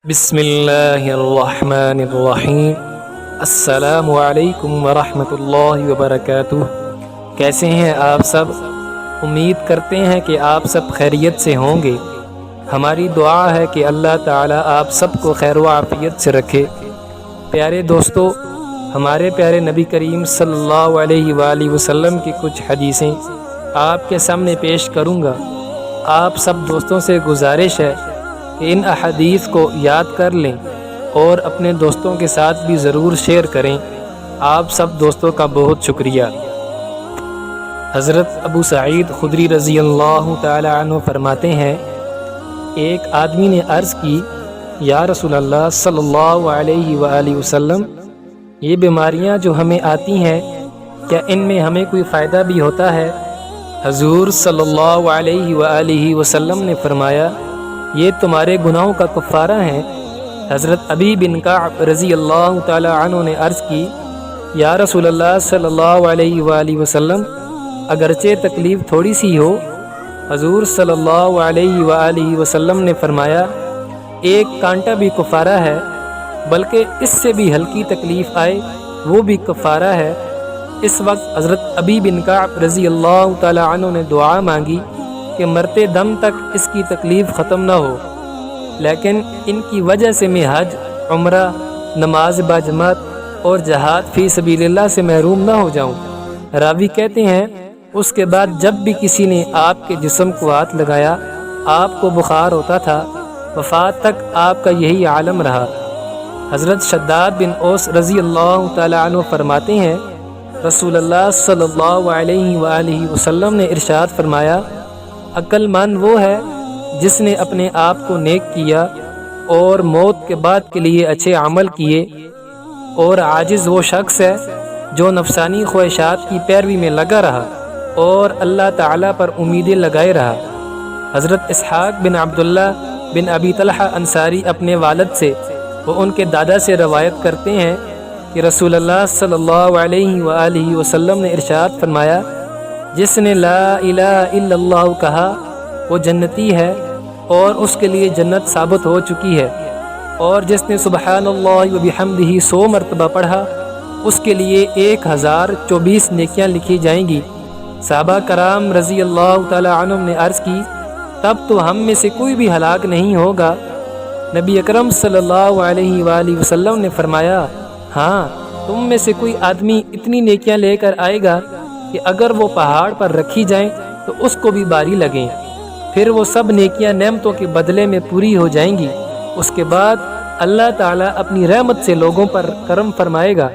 بسم اللہ الرحمن الرحیم۔ السلام علیکم ورحمۃ اللہ وبرکاتہ۔ کیسے ہیں آپ سب؟ امید کرتے ہیں کہ آپ سب خیریت سے ہوں گے۔ ہماری دعا ہے کہ اللہ تعالیٰ آپ سب کو خیر و عافیت سے رکھے۔ پیارے دوستو، ہمارے پیارے نبی کریم صلی اللہ علیہ وآلہ وسلم کی کچھ حدیثیں آپ کے سامنے پیش کروں گا۔ آپ سب دوستوں سے گزارش ہے کہ ان احادیث کو یاد کر لیں اور اپنے دوستوں کے ساتھ بھی ضرور شیئر کریں۔ آپ سب دوستوں کا بہت شکریہ۔ حضرت ابو سعید خدری رضی اللہ تعالی عنہ فرماتے ہیں، ایک آدمی نے عرض کی، یا رسول اللہ صلی اللہ علیہ وآلہ وسلم، یہ بیماریاں جو ہمیں آتی ہیں، کیا ان میں ہمیں کوئی فائدہ بھی ہوتا ہے؟ حضور صلی اللہ علیہ وآلہ وسلم نے فرمایا، یہ تمہارے گناہوں کا کفارہ ہیں۔ حضرت ابی بن کعب رضی اللہ تعالی عنہ نے عرض کی، یا رسول اللہ صلی اللہ علیہ وآلہ وسلم، اگرچہ تکلیف تھوڑی سی ہو؟ حضور صلی اللہ علیہ وآلہ وسلم نے فرمایا، ایک کانٹا بھی کفارہ ہے، بلکہ اس سے بھی ہلکی تکلیف آئے وہ بھی کفارہ ہے۔ اس وقت حضرت ابی بن کعب رضی اللہ تعالی عنہ نے دعا مانگی کہ مرتے دم تک اس کی تکلیف ختم نہ ہو، لیکن ان کی وجہ سے میں حج، عمرہ، نماز باجماعت اور جہاد فی سبیل اللہ سے محروم نہ ہو جاؤں۔ راوی کہتے ہیں، اس کے بعد جب بھی کسی نے آپ کے جسم کو ہاتھ لگایا، آپ کو بخار ہوتا تھا۔ وفات تک آپ کا یہی عالم رہا۔ حضرت شداد بن اوس رضی اللہ تعالی عنہ فرماتے ہیں، رسول اللہ صلی اللہ علیہ وآلہ وسلم نے ارشاد فرمایا، عقل مند وہ ہے جس نے اپنے آپ کو نیک کیا اور موت کے بعد کے لیے اچھے عمل کیے، اور عاجز وہ شخص ہے جو نفسانی خواہشات کی پیروی میں لگا رہا اور اللہ تعالیٰ پر امیدیں لگائے رہا۔ حضرت اسحاق بن عبداللہ بن ابی طلحہ انصاری اپنے والد سے وہ ان کے دادا سے روایت کرتے ہیں کہ رسول اللہ صلی اللہ علیہ وآلہ وسلم نے ارشاد فرمایا، جس نے لا الہ الا اللہ کہا وہ جنتی ہے اور اس کے لیے جنت ثابت ہو چکی ہے، اور جس نے سبحان اللہ وبحمدہ 100 مرتبہ پڑھا اس کے لیے 1024 نیکیاں لکھی جائیں گی۔ صحابہ کرام رضی اللہ تعالی عنہم نے عرض کی، تب تو ہم میں سے کوئی بھی ہلاک نہیں ہوگا؟ نبی اکرم صلی اللہ علیہ وآلہ وسلم نے فرمایا، ہاں، تم میں سے کوئی آدمی اتنی نیکیاں لے کر آئے گا کہ اگر وہ پہاڑ پر رکھی جائیں تو اس کو بھی باری لگیں، پھر وہ سب نیکیاں نعمتوں کے بدلے میں پوری ہو جائیں گی۔ اس کے بعد اللہ تعالیٰ اپنی رحمت سے لوگوں پر کرم فرمائے گا۔